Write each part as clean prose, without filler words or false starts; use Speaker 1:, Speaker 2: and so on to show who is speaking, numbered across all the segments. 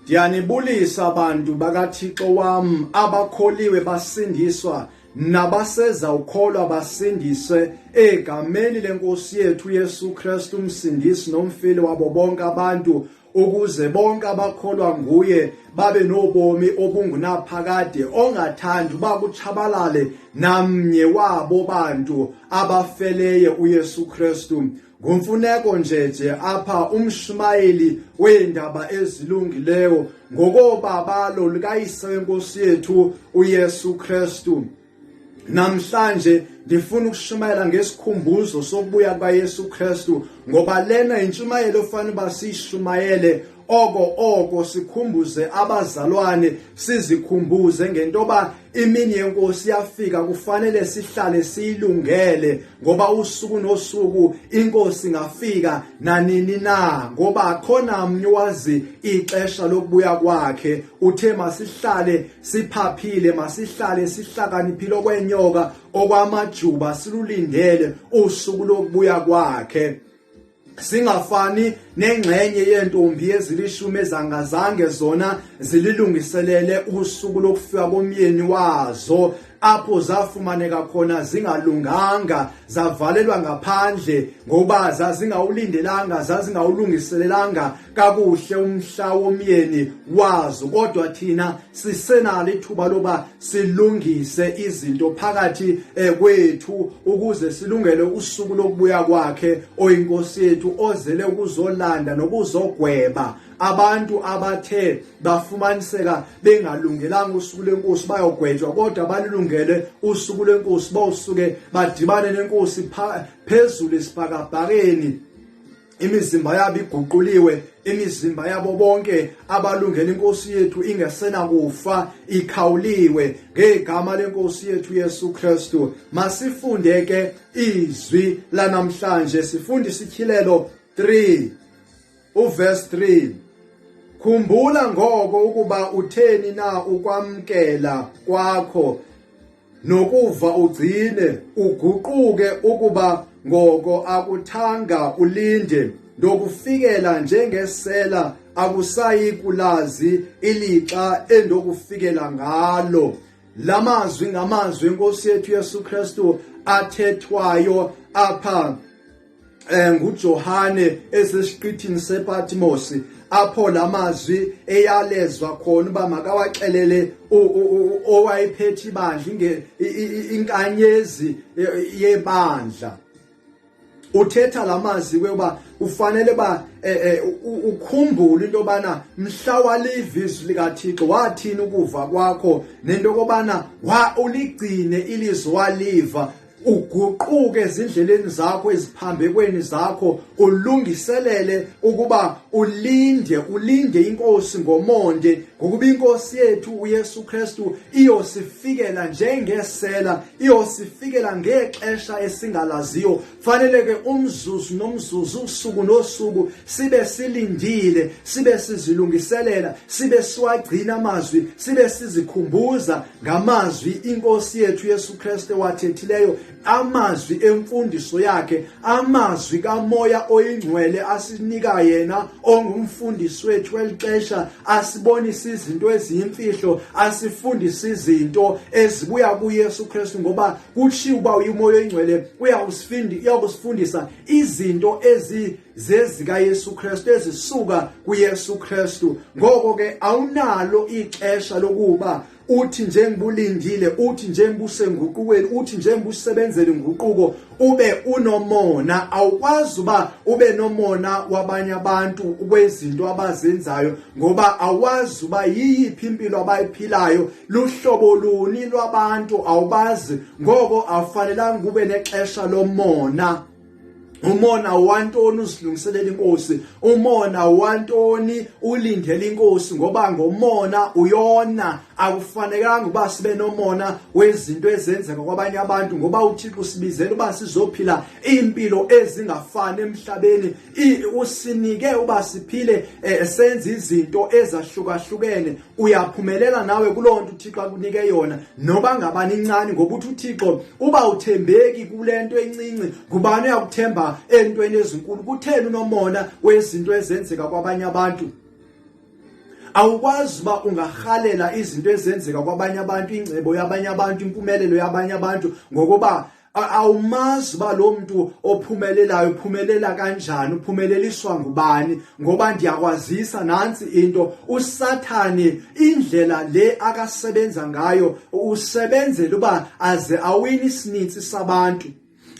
Speaker 1: Ndiyanibulisa abantu bakaThixo wami abakholiwe basindiswa nabaseza ukholwa basindiswe egameni lenkosi yethu Yesu Kristu umsindisi nomfili wabo bonke abantu ukuze bonke abakholwa nguye babe nobomi obungunaphakade ongathandi bakuchabalale namnye wabo bantu abafeleyo uYesu Kristu. Ngumfuneko njeje apha umshumayeli weendaba ezilungileyo ngokobabalo likayise wenkosi yethu uYesu Kristu. Namhlanje ndifuna ukushumayela ngesikhumbuzo sokubuya kwaYesu Kristu ngoba lena intshumayelo ofanele basishumayele oko sikhumbuze abazalwane sizikhumbuze ngentoba imini yenkosi yafika kufanele sihlale siyilungele ngoba usuku nosuku inkosi ngafika nanini na ngoba khona mnye wazi ixesha lokubuya kwakhe. Uthe masihlale siphaphile masihlale sihlakaniphile okwenyoka okwamajuba silulindele usuku lokubuya kwakhe. Singafani nengxenye yentombi ezilishumi ezangazange zona zililungiselele usuku lokufika komyeni wazo apho zafumaneka khona zingalunganga zavalelwa ngaphandle ngoba zazingawulindelanga zazingawulungiselelanga kakuhle umhla womyeni wazo. Kodwa thina sisenalo ithuba loba silungise izinto phakathi kwethu ukuze silungele usuku lokubuya kwakhe oyinkosi yethu ozele ukuzolanda nokuzogweba abantu abathe bafumaniseka bengalungelanga usuku lenkosi bayogwetshwa kodwa balilungele usuku lenkosi bawusuke badibane nenkosi phezulu esibhakabhakeni. Imizimba yabo iguquliwe, imizimba yabo bonke abalungele inkosi yethu ingesena kufa ikhawuliwe ngegama lenkosi yethu Yesu Kristu. Masifunde ke izwi lanamhlanje, sifunda isityhilelo 3 uverse 3. Khumbula ngoko ukuba utheni na ukwamkela kwakho nokuva ugcine uguquke ukuba ngoko akuthanga ulinde ndokufikela njengesela akusayi kulazi ilixa endokufikela ngalo. Lamazwi ngamazwi enkosi yethu Yesu Kristu athethwayo apha nguJohane esesiqithini sePatmos apho lamazwi eyalezwa khona uba makawaxelele owayephethe ibandla inkanyezi yebandla. Uthetha lamazwi kuba ufanele ba ukhumbule into bana mhla waliva izwi likaThixo wathini ukuva kwakho nento kobana uligcine ilizwi waliva uguquke ezindleleni zakho eziphambekweni zakho ulungiselele ukuba ulinde inkosi ngomonde ngokuba inkosi yethu uYesu Kristu iyosifikela njengesela iyosifikela ngexesha esingalaziyo. Fanele ke umzuzu nomzuzu usuku nosuku sibe silindile sibe sizilungiselela sibe siwagcina amazwi sibe sizikhumbuza ngamazwi inkosi yethu Yesu Kristu wathethileyo, amazwi emfundiso yakhe, amazwi kaMoya oyingcwele asinika yena ongumfundisi wethu welixesha, asibonisa izinto eziyimfihlo, asifundisa izinto ezibuya kuYesu Kristu ngoba kutshiwo uba uMoya oyingcwele uyakusifundisa izinto zezika Yesu Kristu ezisuka kuYesu Kristu. Ngoko ke awunalo ixesha lokuba uthi njengibulindile uthi njengibusenguqukweni uthi njengibusebenzele inguquko ube unomona. Awukwazi uba ube nomona wabanye abantu kwezinto abazenzayo ngoba awazi uba yiyiphi impilo abayiphilayo, luhlobo luni lwabantu awubazi. Ngoko afanelanga ube nexesha lomona. Umona wantoni uzilungiselela inkosi, umona wantoni ulindele inkosi ngoba ngomona uyona. Akufanelanga uba sibe nomona wezinto ezenzeka kwabanye abantu ngoba uThixo sibizela uba sizophila impilo ezingafani emhlabeni. Usinike uba siphile senze izinto ezahlukahlukene. Uyaphumelela nawe kuloo nto uThixo akunike yona noba ngabani incane ngoba uthi uThixo uba uthembeki kule nto encinci ngubani uyakuthemba entweni ezinkulu. Kutheni unomona wezinto ezenzeka kwabanye abantu? awukwazi ba ungahalela izinto ezenzeka kwabanye abantu, ingcebo yabanye abantu, impumelelo yabanye abantu, ngokuba awumazi ba lo muntu ophumelelayo uphumelela kanjani, uphumeleliswa ngubani. Ngoba ndiyakwazisa nansi into, uSathane indlela le akasebenza ngayo usebenzela uba aze awini isinitsi sabantu.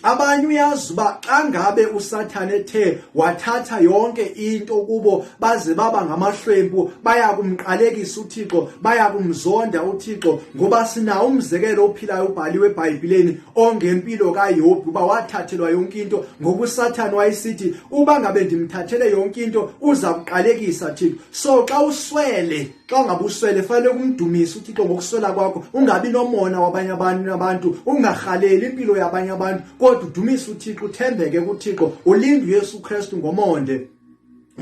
Speaker 1: Abanye uyazi uba xa ngabe uSathane ethe wathatha yonke into kubo baze baba ngamahlwempu, baya kumqalekisa uThixo, baya kumzonda uThixo. Ngoba sinawo umzekelo ophilayo ubhaliwe eBhayibhelini ongempilo kaYobu, uba wathathelwa yonke into. Ngoba uSathane wayesithi uba ngabe ndimthathele yonke into uza kuqalekisa Thixo. So xa uswele, xa ngabe uswele fanele kumdumisa uThixo ngokuswela kwakho, ungabi nomona wabanye abantu, ungahaleli impilo yabanye abantu, kodwa udumisa uThixo, uthembeke kuThixo, ulinde uYesu Kristu ngomonde.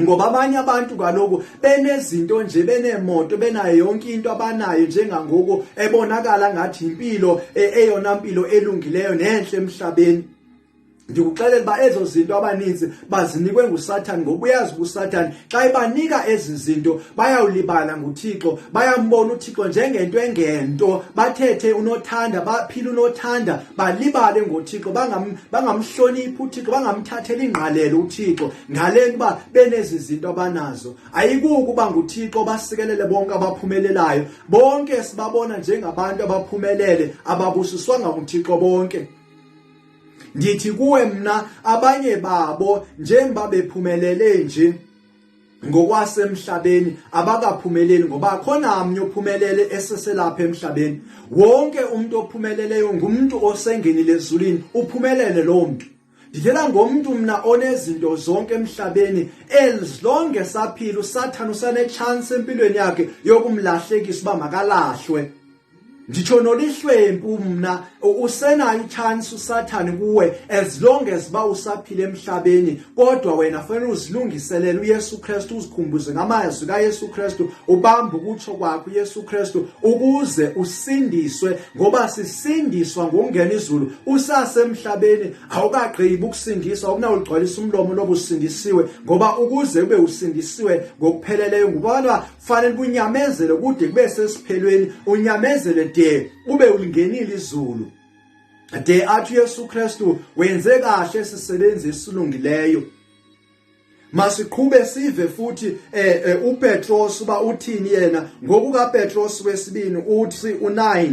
Speaker 1: Ngoba abanye abantu kaloku benezinto nje, benemoto, benayo yonke into abanayo njengangoku ebonakala ngathi impilo eyona mpilo elungileyo nenhle emhlabeni. Ndikuxelela ba ezo zinto abaninzi bazinikwe nguSathane. Ngoba uyazi uSathane xa ebanika ezi zinto bayawulibala nguThixo, bayambona uThixo njengento engento, bathethe unothanda, baphila unothanda, balibale ngoThixo, bangamhloniphi uThixo, bangamthatheli ingqalelo uThixo ngalento ba benezi zinto abanazo. Ayikukuba nguThixo basikelele bonke abaphumelelayo, bonke sibabona njengabantu abaphumelele, ababusiswanga nguThixo bonke. Ndithi kuwe mna abanye babo njengoba bephumelele nje ngokwasemhlabeni abakaphumeleli, ngoba khona amnye ophumelele eseselapha emhlabeni. Wonke umuntu ophumeleleyo ngumuntu osengenile ezulwini, uphumelele lo muntu. Ndithetha ngomuntu mna onezinto zonke emhlabeni, as long esaphila uSathane usane chance empilweni yakhe yokumlahlekisa uba makalahlwe. Nditsho nolihlwempu mna usenayo ichance uSathane kuwe as long as ba usaphila emhlabeni. Kodwa wena fanele uzilungiselele uYesu Kristu, uzikhumbuze ngamazwi kaYesu Kristu, ubambe ukutsho kwakhe uYesu Kristu ukuze usindiswe. Ngoba sisindiswa ngokungena izulu usasemhlabeni, awukagqibi ukusindiswa, awunawugcwalisa umlomo lobo usindisiwe. Ngoba ukuze ube usindisiwe ngokupheleleyo ngubana fanele unyamezele kude kube sesiphelweni, unyamezele de ube ulingenile izulu, de athi uYesu Kristu wenze kahle sisebenze isilungileyo. Masiqhube sive futhi uPetros uba uthini yena. NgokukaPetros wesibini uthi 9,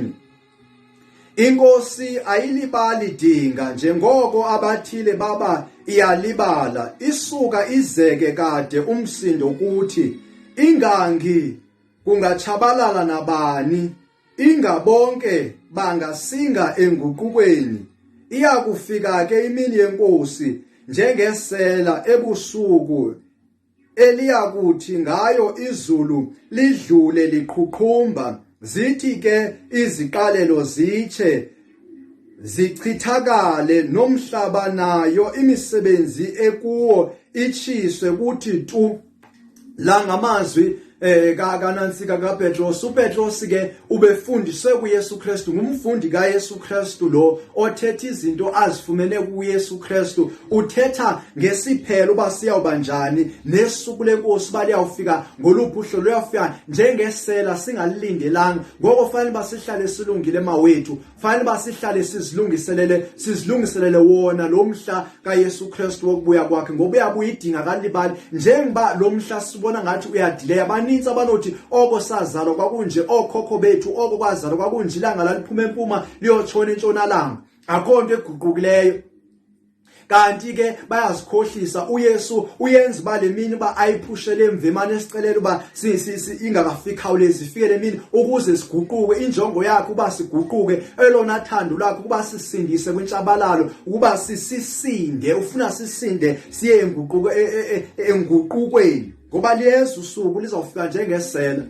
Speaker 1: inkosi ayilibali dinga njengoko abathile baba iyalibala, isuka izeke kade umsindo kuthi ingangi kungatshabalala nabani, ingabonke bangasinga enguqukweni. Iyakufika ke imini yenkosi njengesela ebusuku eliyakuthi ngayo izulu lidlule liqhuqhumba. Zithi ke iziqalelo zitshe zichithakale, nomhlaba nayo imisebenzi ekuwo itshiswe kuthi tu. La ngamazwi kanantsika kaPetros. uPetros ke ubefundiswe kuYesu Kristu, ngumfundi kaYesu Kristu lo othetha izinto azifumene kuYesu Kristu. Uthetha ngesiphelo uba siyawuba njani, nesuku lenkosi baliyawufika ngoluphi uhlobo, luyafika njengesela singalilindelanga. Ngoko fanele basihlale silungile emawethu, fanele basihlale sizilungiselele wona lo mhla kaYesu Kristu wokubuya kwakhe. Ngoba uyabuya idinga kalibali, njengoba lo mhla sibona ngathi uyadileya. Abaninzi abanothi oko sazalwa kwakunje, okhokho bethu oko kwazalwa kwakunje, ilanga laliphuma empuma liyotshona entshonalanga, akho nto eguqukileyo. Kanti ke bayazikhohlisa. uYesu uyenza uba le mini uba ayiphushele emva, emane sicelela uba ingakafiki khawulezi ifike le mini ukuze siguquke. Injongo yakhe uba siguquke, elona thando lakhe ukuba sisindise kwintshabalalo, ukuba sisinde, ufuna sisinde siye enguqukweni. Ngoba liyeza usuku lizawufika njengesela.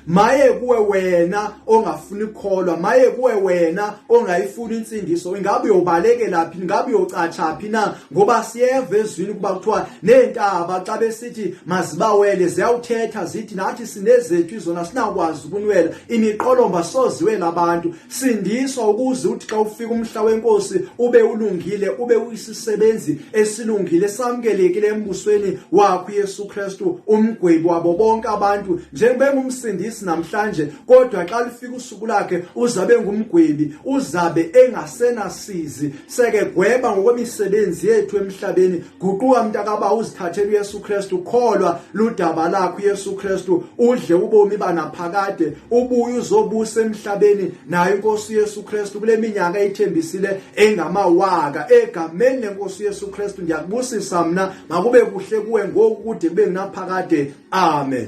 Speaker 1: maye kuwe wena ongafuni ukukholwa, maye kuwe wena ongayifuni insindiso, ingabe uyobalekela phi, ingabe uyocatsha phi na? Ngoba siyeva ezwini kuba kuthiwa neentaba xa besithi mazibawele ziyawuthetha zithi nathi sinezethu izona sinakwazi ukunwela, imiqolomba soziwela abantu. Sindiswa ukuze uthi xa ufika umhla wenkosi ube ulungile, ube uyisisebenzi esilungile, samkelekile embusweni wakho uYesu Kristu, umgwebi wabo bonke abantu. Njengoba engumsindisi namhlanje, kodwa xa lifika usuku lakhe uzabe ngumgwebi, uzabe engasenasizi. Seke gweba ngokwemisebenzi yethu emhlabeni, guquka mntakaba uzithathele uYesu Kristu, kholwa ludaba lakho uYesu Kristu, udle ubomi banaphakade, ubuye uzobusa emhlabeni naye inkosi uYesu Kristu kule minyaka eyithembisile engamawaka. Egameni lenkosi uYesu Kristu ndiyakubusisa mna, makube kuhle kuwe ngoku kude kube kunaphakade. Amen.